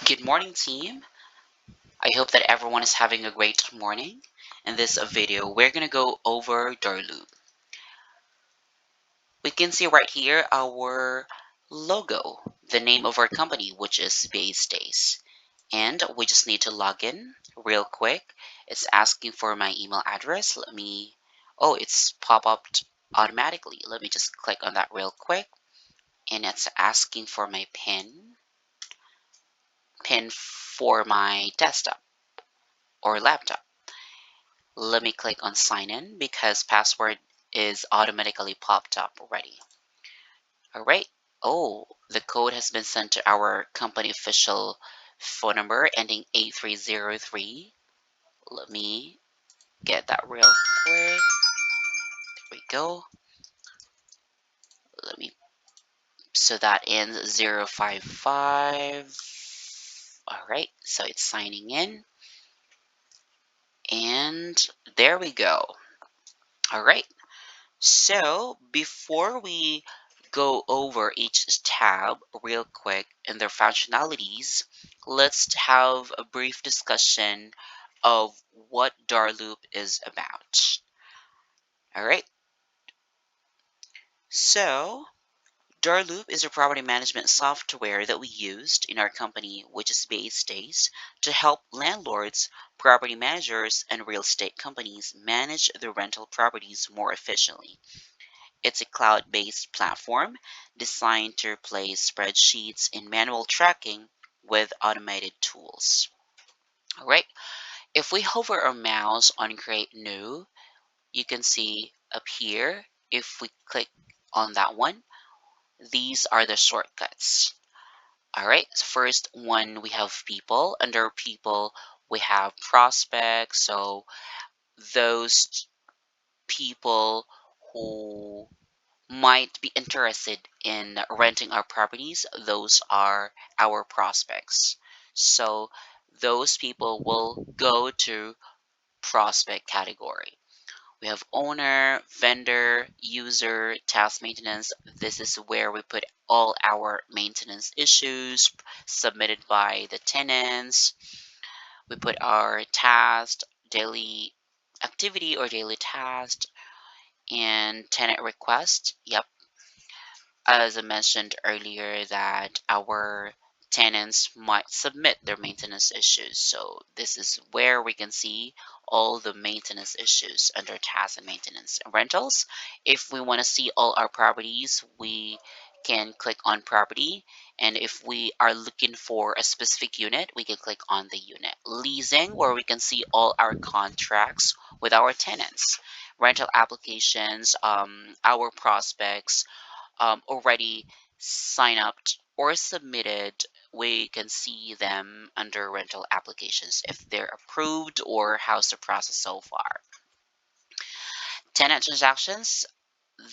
Good morning, team. I hope that everyone is having a great morning. In this video, we're going to go over Doorloop. We can see right here our logo, the name of our company, which is Base Days. And we just need to log in real quick. It's asking for my email address. Oh, it's pop up automatically. Let me just click on that real quick. And it's asking for my pin for my desktop or laptop. Let me click on sign in because password is automatically popped up already. All right. Oh, the code has been sent to our company official phone number ending 8303. Let me get that real quick. There we go. Let me, so that ends 055. All right. So it's signing in and there we go. All right. So before we go over each tab real quick and their functionalities, let's have a brief discussion of what Doorloop is about. All right, so Doorloop is a property management software that we used in our company, which is Base Days, to help landlords, property managers, and real estate companies manage their rental properties more efficiently. It's a cloud-based platform designed to replace spreadsheets and manual tracking with automated tools. All right, if we hover our mouse on Create New, you can see up here, if we click on that one, these are the shortcuts. All right, so first one, we have people. Under people, we have prospects. So those people who might be interested in renting our properties, those are our prospects. So those people will go to prospect category. We have owner, vendor, user, task maintenance. This is where we put all our maintenance issues submitted by the tenants. We put our task, daily activity or daily task, and tenant request. Yep, as I mentioned earlier, that our tenants might submit their maintenance issues. So this is where we can see all the maintenance issues under tasks and maintenance and rentals. If we want to see all our properties, we can click on property. And if we are looking for a specific unit, we can click on the unit. Leasing, where we can see all our contracts with our tenants. Rental applications, our prospects, already signed up or submitted, we can see them under rental applications if they're approved or how's the process so far. Tenant transactions,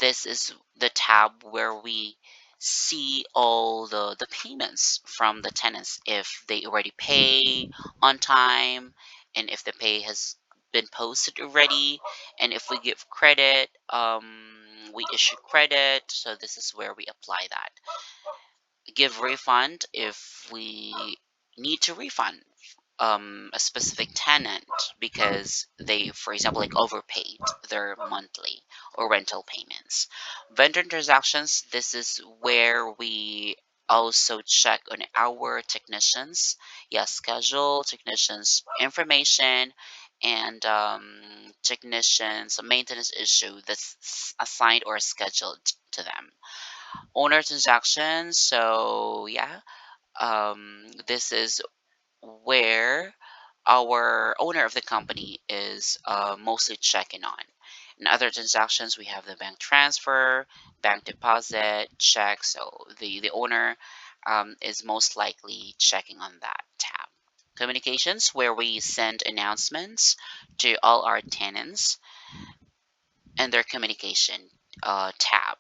this is the tab where we see all the payments from the tenants if they already pay on time and if the pay has been posted already, and if we give credit, we issue credit, so this is where we apply that. Give refund if we need to refund a specific tenant because they, for example, like overpaid their monthly or rental payments. Vendor transactions, this is where we also check on our technicians, yes, schedule, technicians information, and technicians maintenance issue that's assigned or scheduled to them. Owner transactions, so yeah, this is where our owner of the company is mostly checking on. In other transactions, we have the bank transfer, bank deposit, check. So the owner is most likely checking on that tab. Communications, where we send announcements to all our tenants and their communication tab,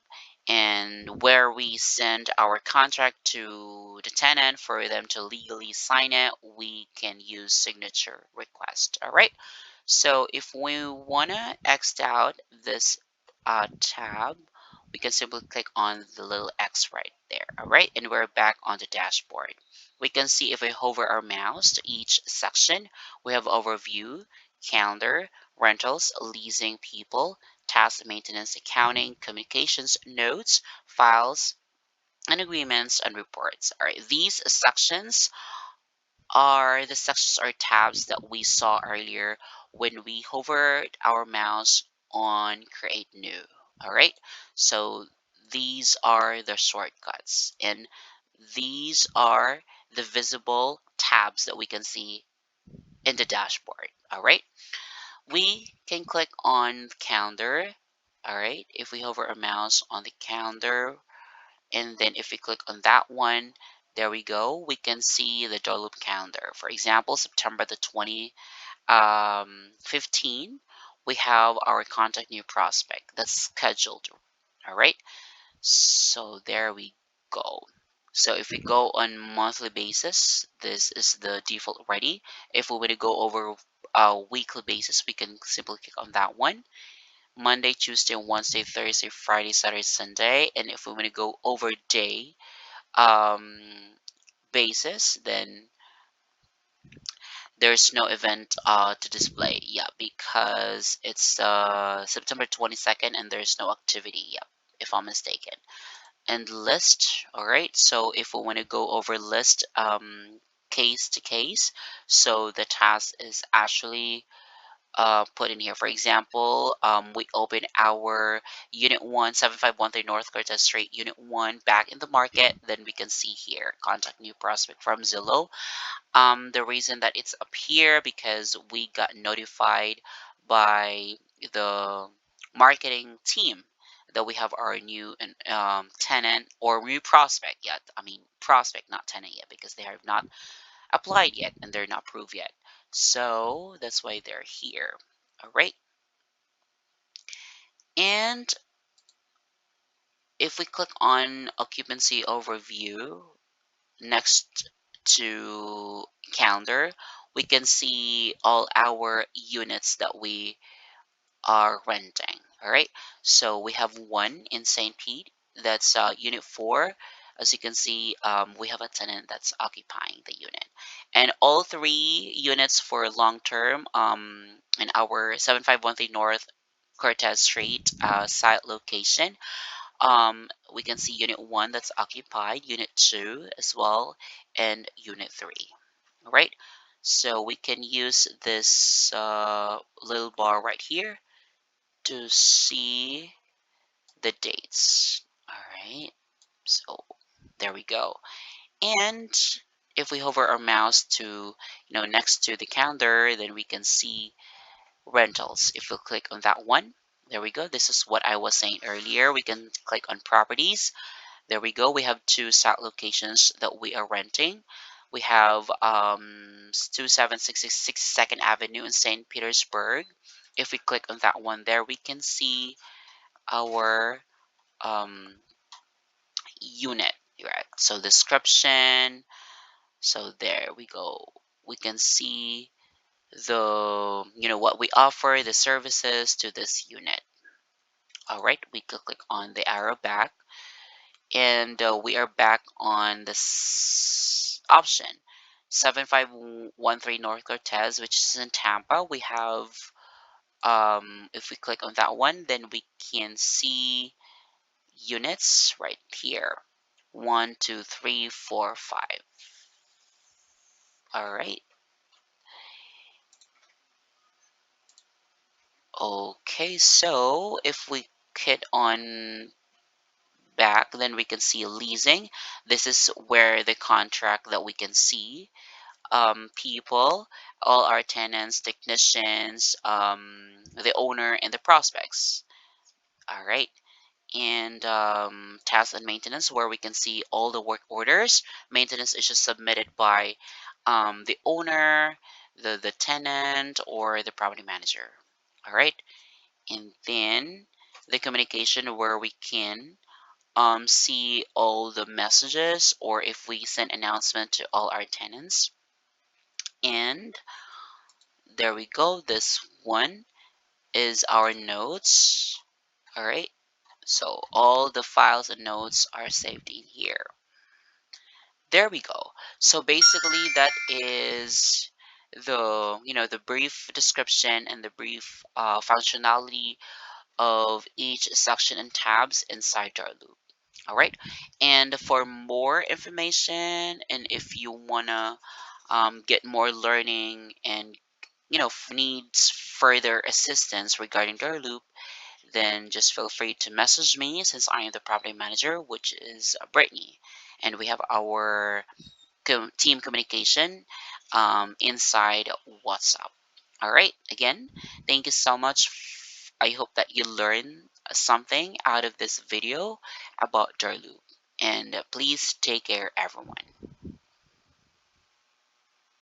and where we send our contract to the tenant for them to legally sign it, we can use signature request. All right, so if we want to X out this tab, we can simply click on the little X right there. All right, and we're back on the dashboard. We can see if we hover our mouse to each section, we have overview, calendar, rentals, leasing, people, task, maintenance, accounting, communications, notes, files, and agreements and reports. All right, these sections are the sections or tabs that we saw earlier when we hovered our mouse on create new. All right, so these are the shortcuts, and these are the visible tabs that we can see in the dashboard. All right, we can click on calendar. All right, if we hover our mouse on the calendar, and then if we click on that one, there we go, we can see the Doorloop calendar. For example, September the 15, we have our contact new prospect that's scheduled. All right, so there we go. So if we go on monthly basis, this is the default already. If we were to go over a weekly basis, we can simply click on that one. Monday, Tuesday, Wednesday, Thursday, Friday, Saturday, Sunday. And if we want to go over day um, basis, then there's no event to display. Yeah, because it's September 22nd and there's no activity. Yep, if I'm mistaken. And list. All right. So if we want to go over list case to case, so the task is actually put in here. For example, we open our Unit 1, 7513 North Cortez Street, Unit 1 back in the market. Then we can see here, contact new prospect from Zillow. The reason that it's up here because we got notified by the marketing team that we have our new tenant or new prospect yet. I mean, prospect, not tenant yet, because they have not applied yet and they're not approved yet. So that's why they're here. All right. And if we click on occupancy overview next to calendar, we can see all our units that we are renting. All right. So we have one in St. Pete. That's unit 4. As you can see, we have a tenant that's occupying the unit. And all 3 units for long term in our 7513 North Cortez Street site location. We can see unit 1 that's occupied, unit 2 as well, and unit 3. All right. So we can use this little bar right here to see the dates. All right, so there we go. And if we hover our mouse to, next to the calendar, then we can see rentals. If we click on that one, there we go. This is what I was saying earlier. We can click on properties. There we go. We have 2 site locations that we are renting. We have 27666 Second Avenue in St. Petersburg. If we click on that one there, we can see our um, unit, right? So description. So there we go. We can see the, what we offer, the services to this unit. All right, we could click on the arrow back, and we are back on this option. 7513 North Cortez, which is in Tampa. We have, if we click on that one, then we can see units right here. 1, 2, 3, 4, 5. All right. Okay, so if we hit on back, then we can see leasing. This is where the contract that we can see people, all our tenants, technicians, the owner, and the prospects. All right. And tasks and maintenance, where we can see all the work orders. Maintenance is just submitted by the owner, the tenant, or the property manager. All right. And then the communication, where we can see all the messages or if we send announcement to all our tenants. And there we go. This one is our notes. All right. So all the files and notes are saved in here. There we go. So basically that is the brief description and the brief functionality of each section and tabs inside Doorloop. All right. And for more information, and if you wanna get more learning and needs further assistance regarding Doorloop, then just feel free to message me since I am the property manager, which is Brittany, and we have our team communication inside WhatsApp. All right. Again, thank you so much. I hope that you learned something out of this video about Doorloop. And please take care, everyone.